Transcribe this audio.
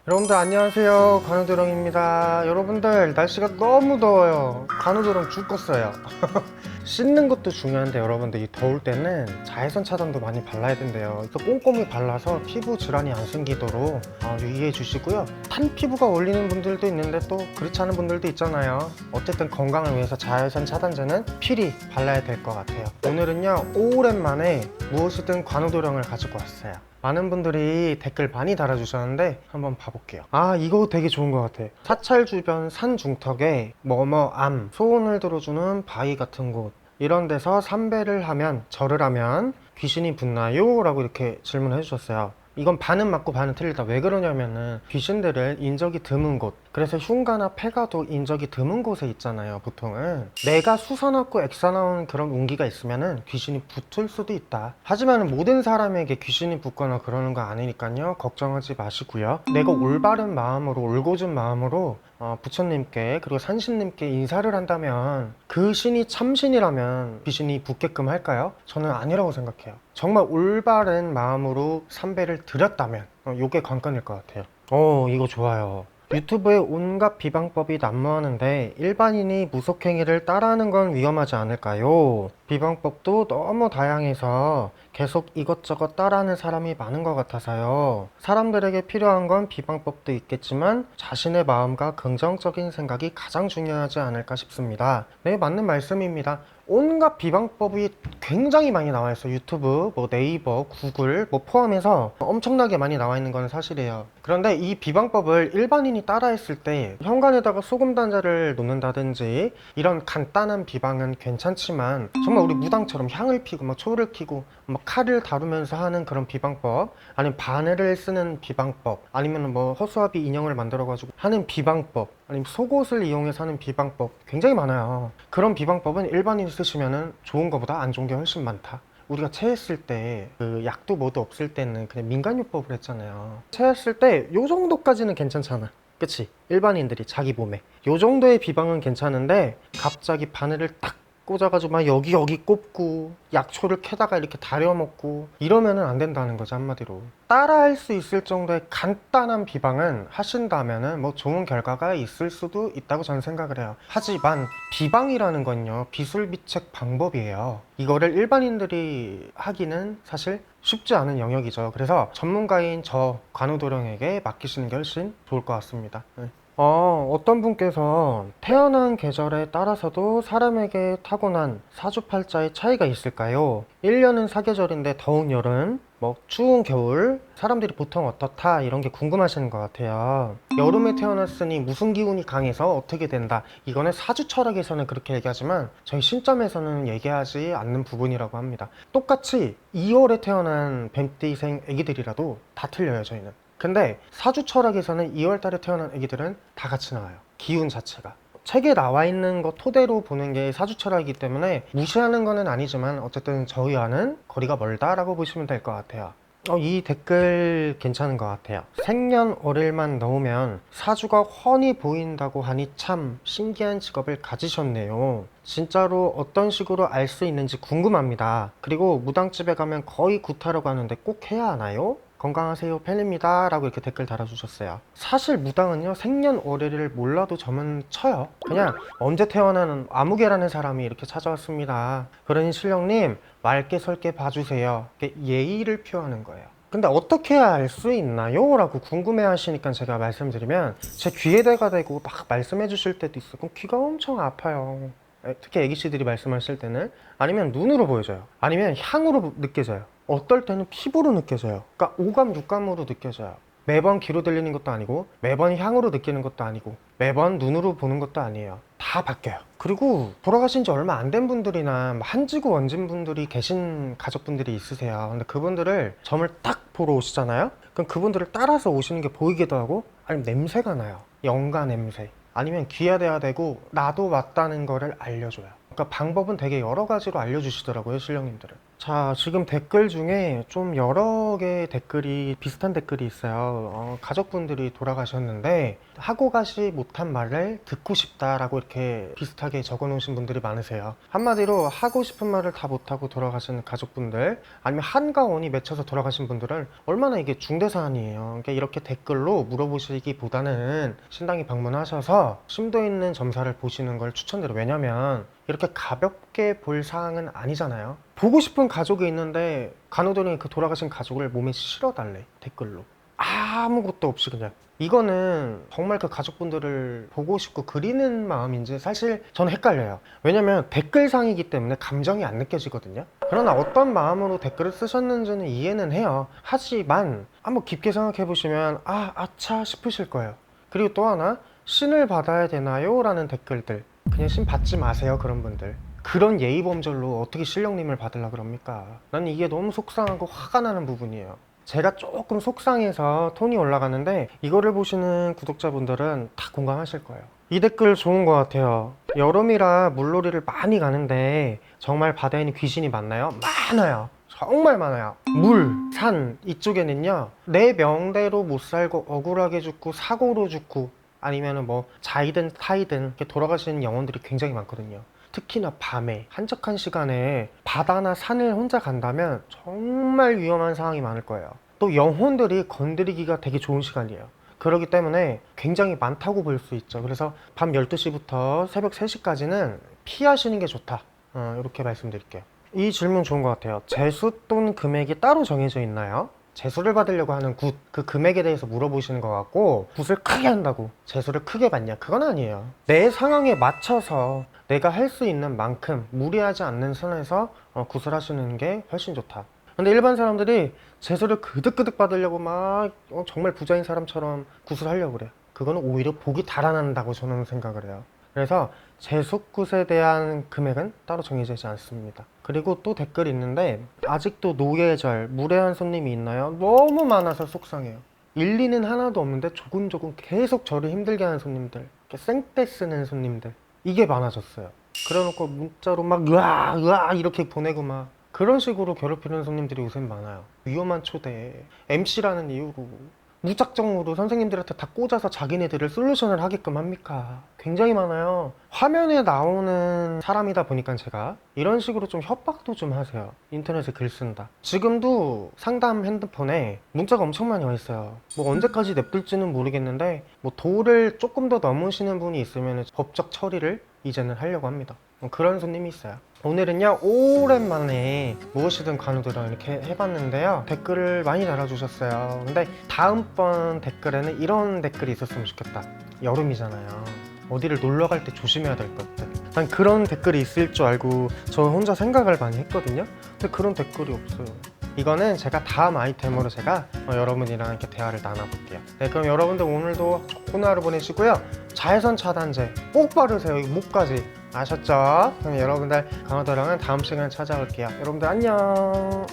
여러분들 안녕하세요, 관우드렁입니다. 여러분들 날씨가 너무 더워요. 관우드렁 죽겠어요. 씻는 것도 중요한데 여러분들 이 더울 때는 자외선 차단도 많이 발라야 된대요. 또 꼼꼼히 발라서 피부 질환이 안 생기도록 유의해 주시고요. 탄 피부가 어울리는 분들도 있는데 또 그렇지 않은 분들도 있잖아요. 어쨌든 건강을 위해서 자외선 차단제는 필히 발라야 될 것 같아요. 오늘은요, 오랜만에 무엇이든 관우드렁을 가지고 왔어요. 많은 분들이 댓글 많이 달아주셨는데 한번 봐볼게요. 이거 되게 좋은 것 같아. 사찰 주변 산 중턱에 뭐뭐암, 소원을 들어주는 바위 같은 곳, 이런 데서 삼배를 하면, 절을 하면 귀신이 붙나요? 라고 이렇게 질문을 해주셨어요. 이건 반은 맞고 반은 틀리다. 왜 그러냐면은 귀신들을 인적이 드문 곳, 그래서 흉가나 폐가도 인적이 드문 곳에 있잖아요. 보통은 내가 수사 났고 액사 나온 그런 운기가 있으면은 귀신이 붙을 수도 있다. 하지만 모든 사람에게 귀신이 붙거나 그러는 거 아니니까요, 걱정하지 마시고요. 내가 올바른 마음으로, 올곧은 마음으로 부처님께 그리고 산신님께 인사를 한다면, 그 신이 참신이라면 귀신이 붙게끔 할까요? 저는 아니라고 생각해요. 정말 올바른 마음으로 삼배를 드렸다면 요게 관건일 것 같아요. 이거 좋아요. 유튜브에 온갖 비방법이 난무하는데 일반인이 무속행위를 따라하는 건 위험하지 않을까요? 비방법도 너무 다양해서 계속 이것저것 따라하는 사람이 많은 것 같아서요. 사람들에게 필요한 건 비방법도 있겠지만 자신의 마음과 긍정적인 생각이 가장 중요하지 않을까 싶습니다. 네, 맞는 말씀입니다. 온갖 비방법이 굉장히 많이 나와 있어요. 유튜브, 네이버, 구글 포함해서 엄청나게 많이 나와 있는 건 사실이에요. 그런데 이 비방법을 일반인이 따라했을 때 현관에다가 소금 단자를 놓는다든지 이런 간단한 비방은 괜찮지만, 정말 우리 무당처럼 향을 피고 초를 피고 칼을 다루면서 하는 그런 비방법, 아니면 바늘을 쓰는 비방법, 아니면 허수아비 인형을 만들어 가지고 하는 비방법, 아니면 속옷을 이용해서 하는 비방법, 굉장히 많아요. 그런 비방법은 일반인이 쓰시면은 좋은 것보다 안 좋은 게 훨씬 많다. 우리가 체했을 때 그 약도 뭐도 없을 때는 그냥 민간요법을 했잖아요. 체했을 때 요 정도까지는 괜찮잖아, 그치? 일반인들이 자기 몸에 요 정도의 비방은 괜찮은데, 갑자기 바늘을 딱 꽂아가지고 막 여기 꼽고 약초를 캐다가 이렇게 다려 먹고 이러면은 안 된다는 거죠, 한마디로. 따라할 수 있을 정도의 간단한 비방은 하신다면은 좋은 결과가 있을 수도 있다고 저는 생각을 해요. 하지만 비방이라는 건요, 비술비책 방법이에요. 이거를 일반인들이 하기는 사실 쉽지 않은 영역이죠. 그래서 전문가인 저 관우도령에게 맡기시는 게 훨씬 좋을 것 같습니다. 네. 어떤 분께서 태어난 계절에 따라서도 사람에게 타고난 사주팔자의 차이가 있을까요? 1년은 사계절인데 더운 여름, 추운 겨울, 사람들이 보통 어떻다, 이런 게 궁금하시는 것 같아요. 여름에 태어났으니 무슨 기운이 강해서 어떻게 된다, 이거는 사주 철학에서는 그렇게 얘기하지만 저희 신점에서는 얘기하지 않는 부분이라고 합니다. 똑같이 2월에 태어난 뱀띠생 애기들이라도 다 틀려요, 저희는. 근데 사주 철학에서는 2월 달에 태어난 애기들은 다 같이 나와요. 기운 자체가. 책에 나와 있는 거 토대로 보는 게 사주 철학이기 때문에 무시하는 거는 아니지만 어쨌든 저희와는 거리가 멀다라고 보시면 될 것 같아요. 이 댓글 괜찮은 것 같아요. 생년월일만 넣으면 사주가 훤히 보인다고 하니 참 신기한 직업을 가지셨네요. 진짜로 어떤 식으로 알 수 있는지 궁금합니다. 그리고 무당집에 가면 거의 구타라고 하는데 꼭 해야 하나요? 건강하세요, 팬입니다 라고 이렇게 댓글 달아주셨어요. 사실 무당은요, 생년월일을 몰라도 저는 쳐요. 그냥 언제 태어나는 아무개라는 사람이 이렇게 찾아왔습니다, 그러니 신령님 맑게 설게 봐주세요, 예의를 표하는 거예요. 근데 어떻게 해야 알 수 있나요? 라고 궁금해 하시니까 제가 말씀드리면, 제 귀에 대가 대고 막 말씀해 주실 때도 있어. 그럼 귀가 엄청 아파요. 특히 애기씨들이 말씀하실 때는. 아니면 눈으로 보여져요. 아니면 향으로 느껴져요. 어떨 때는 피부로 느껴져요. 그러니까 오감, 육감으로 느껴져요. 매번 귀로 들리는 것도 아니고, 매번 향으로 느끼는 것도 아니고, 매번 눈으로 보는 것도 아니에요. 다 바뀌어요. 그리고 돌아가신 지 얼마 안 된 분들이나 한지구 원진 분들이 계신 가족분들이 있으세요. 근데 그분들을 점을 딱 보러 오시잖아요. 그럼 그분들을 따라서 오시는 게 보이기도 하고, 아니면 냄새가 나요. 연가 냄새. 아니면 귀에 대야 되고 나도 왔다는 거를 알려줘요. 그러니까 방법은 되게 여러 가지로 알려주시더라고요, 신령님들은. 자, 지금 댓글 중에 좀 여러 개의 댓글이 비슷한 댓글이 있어요. 가족분들이 돌아가셨는데 하고 가시 못한 말을 듣고 싶다라고 이렇게 비슷하게 적어 놓으신 분들이 많으세요. 한마디로 하고 싶은 말을 다 못하고 돌아가신 가족분들, 아니면 한가원이 맺혀서 돌아가신 분들은 얼마나 이게 중대 사안이에요. 그러니까 이렇게 댓글로 물어보시기보다는 신당에 방문하셔서 심도 있는 점사를 보시는 걸 추천드려요. 왜냐면 이렇게 가볍게 볼 사항은 아니잖아요. 보고 싶은 가족이 있는데 간호들이 그 돌아가신 가족을 몸에 실어달래, 댓글로. 아무것도 없이 그냥. 이거는 정말 그 가족분들을 보고 싶고 그리는 마음인지 사실 저는 헷갈려요. 왜냐면 댓글상이기 때문에 감정이 안 느껴지거든요. 그러나 어떤 마음으로 댓글을 쓰셨는지는 이해는 해요. 하지만 한번 깊게 생각해 보시면 아차 싶으실 거예요. 그리고 또 하나, 신을 받아야 되나요? 라는 댓글들, 그냥 신 받지 마세요. 그런 분들, 그런 예의범절로 어떻게 신령님을 받으려 그럽니까? 난 이게 너무 속상하고 화가 나는 부분이에요. 제가 조금 속상해서 톤이 올라가는데 이거를 보시는 구독자분들은 다 공감하실 거예요. 이 댓글 좋은 것 같아요. 여름이라 물놀이를 많이 가는데 정말 바다에는 귀신이 많나요? 많아요. 정말 많아요. 물, 산 이쪽에는요, 내 명대로 못 살고 억울하게 죽고 사고로 죽고 아니면은 뭐 자이든 타이든 이렇게 돌아가시는 영혼들이 굉장히 많거든요. 특히나 밤에 한적한 시간에 바다나 산을 혼자 간다면 정말 위험한 상황이 많을 거예요. 또 영혼들이 건드리기가 되게 좋은 시간이에요. 그렇기 때문에 굉장히 많다고 볼 수 있죠. 그래서 밤 12시부터 새벽 3시까지는 피하시는 게 좋다, 이렇게 말씀드릴게요. 이 질문 좋은 것 같아요. 제수돈 금액이 따로 정해져 있나요? 제수를 받으려고 하는 굿, 그 금액에 대해서 물어보시는 것 같고, 굿을 크게 한다고 제수를 크게 받냐? 그건 아니에요. 내 상황에 맞춰서 내가 할 수 있는 만큼 무리하지 않는 선에서 굿을 하시는 게 훨씬 좋다. 근데 일반 사람들이 제수를 그득그득 받으려고 막 정말 부자인 사람처럼 굿을 하려고 그래요. 그거는 오히려 복이 달아난다고 저는 생각을 해요. 그래서 제수굿에 대한 금액은 따로 정해지지 않습니다. 그리고 또 댓글이 있는데, 아직도 노예절, 무례한 손님이 있나요? 너무 많아서 속상해요. 일리는 하나도 없는데 조금조금 계속 저를 힘들게 하는 손님들, 이렇게 생떼 쓰는 손님들, 이게 많아졌어요. 그래놓고 문자로 막 으아 이렇게 보내고 막 그런 식으로 괴롭히는 손님들이 요새 많아요. 위험한 초대, MC라는 이유로 무작정으로 선생님들한테 다 꽂아서 자기네들을 솔루션을 하게끔 합니까? 굉장히 많아요. 화면에 나오는 사람이다 보니까 제가 이런 식으로 좀 협박도 좀 하세요. 인터넷에 글 쓴다. 지금도 상담 핸드폰에 문자가 엄청 많이 와 있어요. 뭐 언제까지 냅둘지는 모르겠는데 뭐 도를 조금 더 넘으시는 분이 있으면 법적 처리를 이제는 하려고 합니다. 그런 손님이 있어요. 오늘은요, 오랜만에 무엇이든 간호들랑 이렇게 해봤는데요, 댓글을 많이 달아주셨어요. 근데 다음번 댓글에는 이런 댓글이 있었으면 좋겠다. 여름이잖아요. 어디를 놀러 갈 때 조심해야 될 것들. 난 그런 댓글이 있을 줄 알고 저 혼자 생각을 많이 했거든요. 근데 그런 댓글이 없어요. 이거는 제가 다음 아이템으로 제가 여러분이랑 이렇게 대화를 나눠볼게요. 네, 그럼 여러분들 오늘도 좋은 하루 보내시고요. 자외선 차단제 꼭 바르세요. 이 목까지. 아셨죠? 그럼 여러분들 간호도랑은 다음 시간에 찾아올게요. 여러분들 안녕.